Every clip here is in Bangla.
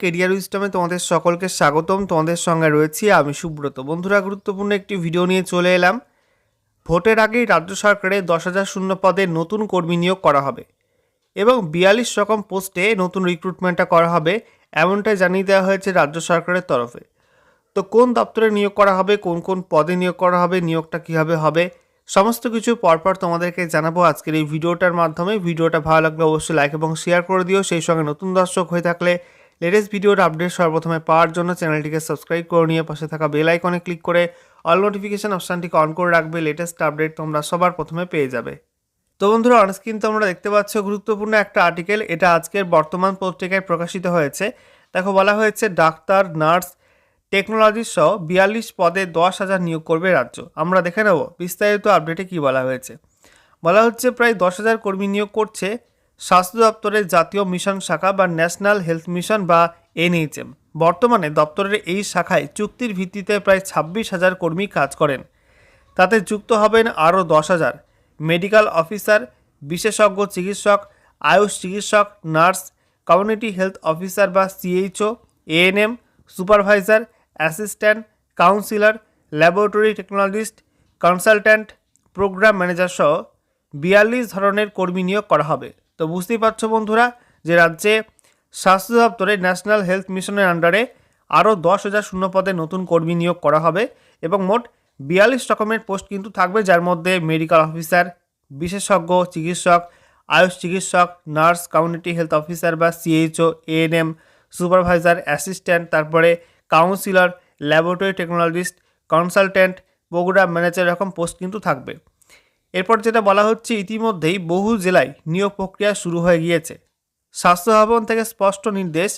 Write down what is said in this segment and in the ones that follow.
কেরিয়ার উইজডমে তোমাদের সকলকে স্বাগতম। তোমাদের সঙ্গে রয়েছি আমি সুব্রত। বন্ধুরা, গুরুত্বপূর্ণ একটি ভিডিও নিয়ে চলে এলাম। ভোটের আগেই রাজ্য সরকারে 10,000 শূন্য পদে নতুন কর্মী নিয়োগ করা হবে এবং 42 রকম পোস্টে নতুন রিক্রুটমেন্টটা করা হবে, এমনটাই জানিয়ে দেওয়া হয়েছে রাজ্য সরকারের তরফে। তো কোন দপ্তরে নিয়োগ করা হবে, কোন কোন পদে নিয়োগ করা হবে, নিয়োগটা কীভাবে হবে, সমস্ত কিছু পরপর তোমাদেরকে জানাবো আজকের এই ভিডিওটার মাধ্যমে। ভিডিওটা ভালো লাগলে অবশ্যই লাইক এবং শেয়ার করে দিও। সেই সঙ্গে নতুন দর্শক হয়ে থাকলে লেটেস্ট ভিডিওর আপডেট সর্বপ্রথমে পাওয়ার জন্য চ্যানেলটিকে সাবস্ক্রাইব করে নিয়ে পাশে থাকা বেল আইকনে ক্লিক করে অল নোটিফিকেশন অপশানটিকে অন করে রাখবে। লেটেস্ট আপডেট তোমরা সবার প্রথমে পেয়ে যাবে। তো বন্ধুরা, অনস্ক্রিন তোমরা দেখতে পাচ্ছ গুরুত্বপূর্ণ একটা আর্টিকেল। এটা আজকের বর্তমান পত্রিকায় প্রকাশিত হয়েছে। দেখো, বলা হয়েছে ডাক্তার, নার্স, টেকনোলজি সহ 42 পদে 10,000 নিয়োগ করবে রাজ্য। আমরা দেখে নেব বিস্তারিত আপডেটে কি বলা হয়েছে। বলা হচ্ছে প্রায় 10,000 কর্মী নিয়োগ করছে স্বাস্থ্য দপ্তরের জাতীয় মিশন শাখা বা ন্যাশনাল হেলথ মিশন বা NHM। বর্তমানে দপ্তরের এই শাখায় চুক্তির ভিত্তিতে প্রায় 26,000 কর্মী কাজ করেন। তাতে যুক্ত হবেন আরও 10,000 মেডিকেল অফিসার, বিশেষজ্ঞ চিকিৎসক, আয়ুষ চিকিৎসক, নার্স, কমিউনিটি হেলথ অফিসার বা CHO, ANM, supervisor, assistant, counsellor, laboratory technologist, consultant, programme manager সহ 42 ধরনের কর্মী নিয়োগ করা হবে। তো বুঝতেই পারছো বন্ধুরা যে রাজ্যে স্বাস্থ্য দপ্তরে ন্যাশনাল হেলথ মিশনের আন্ডারে আরও 10,000 শূন্য পদে নতুন কর্মী নিয়োগ করা হবে এবং মোট 42 রকমের পোস্ট কিন্তু থাকবে, যার মধ্যে মেডিকেল অফিসার, বিশেষজ্ঞ চিকিৎসক, আয়ুষ চিকিৎসক, নার্স, কমিউনিটি হেলথ অফিসার বা CHO, ANM, সুপারভাইজার, অ্যাসিস্ট্যান্ট, তারপরে counsellor, laboratory technologist, consultant, programme manager এরকম পোস্ট কিন্তু থাকবে। এরপর যেটা বলা হচ্ছে, ইতিমধ্যেই বহু জেলায় নিয়োগ প্রক্রিয়া শুরু হয়ে গিয়েছে। স্বাস্থ্য ভবন থেকে স্পষ্ট নির্দেশ,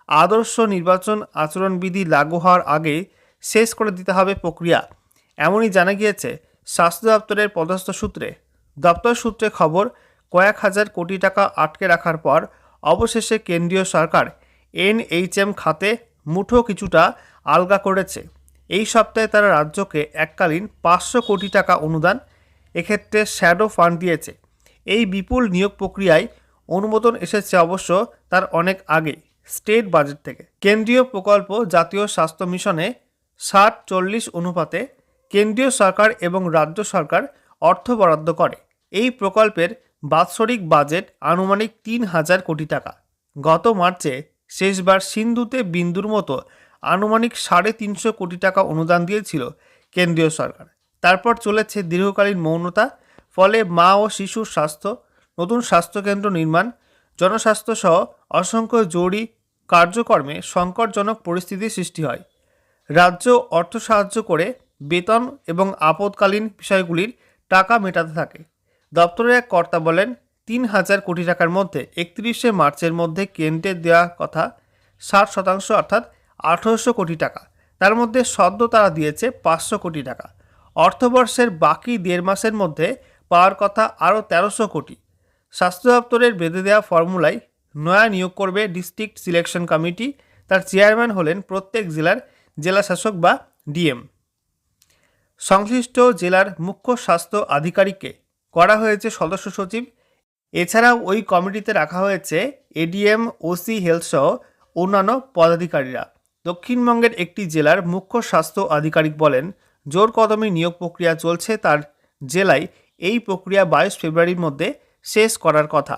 আদর্শ নির্বাচন আচরণবিধি লাগু হওয়ার আগে শেষ করে দিতে হবে প্রক্রিয়া। এমনই জানা গিয়েছে স্বাস্থ্য দপ্তরের পদস্থ সূত্রে। দপ্তর সূত্রে খবর, কয়েক হাজার কোটি টাকা আটকে রাখার পর অবশেষে কেন্দ্রীয় সরকার NHM খাতে মুঠো কিছুটা আলগা করেছে। এই সপ্তাহে তারা রাজ্যকে এককালীন 500 কোটি টাকা অনুদান, এক্ষেত্রে শ্যাডো ফান্ড দিয়েছে। এই বিপুল নিয়োগ প্রক্রিয়ায় অনুমোদন এসেছে অবশ্য তার অনেক আগে স্টেট বাজেট থেকে। কেন্দ্রীয় প্রকল্প জাতীয় স্বাস্থ্য মিশনে 60-40 অনুপাতে কেন্দ্রীয় সরকার এবং রাজ্য সরকার অর্থ বরাদ্দ করে। এই প্রকল্পের বাৎসরিক বাজেট আনুমানিক 3,000 কোটি টাকা। গত মার্চে শেষবার সিন্ধুতে বিন্দুর মতো আনুমানিক 350 কোটি টাকা অনুদান দিয়েছিল কেন্দ্রীয় সরকার। তারপর চলেছে দীর্ঘকালীন মৌনতা। ফলে মা ও শিশুর স্বাস্থ্য, নতুন স্বাস্থ্যকেন্দ্র নির্মাণ, জনস্বাস্থ্য সহ অসংখ্য জরুরি কার্যক্রমে সংকটজনক পরিস্থিতির সৃষ্টি হয়। রাজ্য অর্থ সাহায্য করে বেতন এবং আপদকালীন বিষয়গুলির টাকা মেটাতে থাকে। দপ্তরের এক কর্তা বলেন, 3,000 কোটি টাকার মধ্যে 31শে মার্চের মধ্যে কেন্দ্রের দেওয়া কথা 60% অর্থাৎ 1,800 কোটি টাকা। তার মধ্যে সদ্য তারা দিয়েছে 500 কোটি টাকা। অর্থবর্ষের বাকি 1.5 মাসের মধ্যে পাওয়ার কথা আরও 1,300 কোটি। স্বাস্থ্য দপ্তরের বেঁধে দেওয়া ফর্মুলায় নয়া নিয়োগ করবে ডিস্ট্রিক্ট সিলেকশন কমিটি। তার চেয়ারম্যান হলেন প্রত্যেক জেলার জেলাশাসক বা DM। সংশ্লিষ্ট জেলার মুখ্য স্বাস্থ্য আধিকারিককে করা হয়েছে সদস্য সচিব। এছাড়াও ওই কমিটিতে রাখা হয়েছে ADM, OC হেলথ সহ অন্যান্য পদাধিকারীরা। দক্ষিণবঙ্গের একটি জেলার মুখ্য স্বাস্থ্য আধিকারিক বলেন, জোর কদমে নিয়োগ প্রক্রিয়া চলছে। তার জেলায় এই প্রক্রিয়া 22 ফেব্রুয়ারির মধ্যে শেষ করার কথা।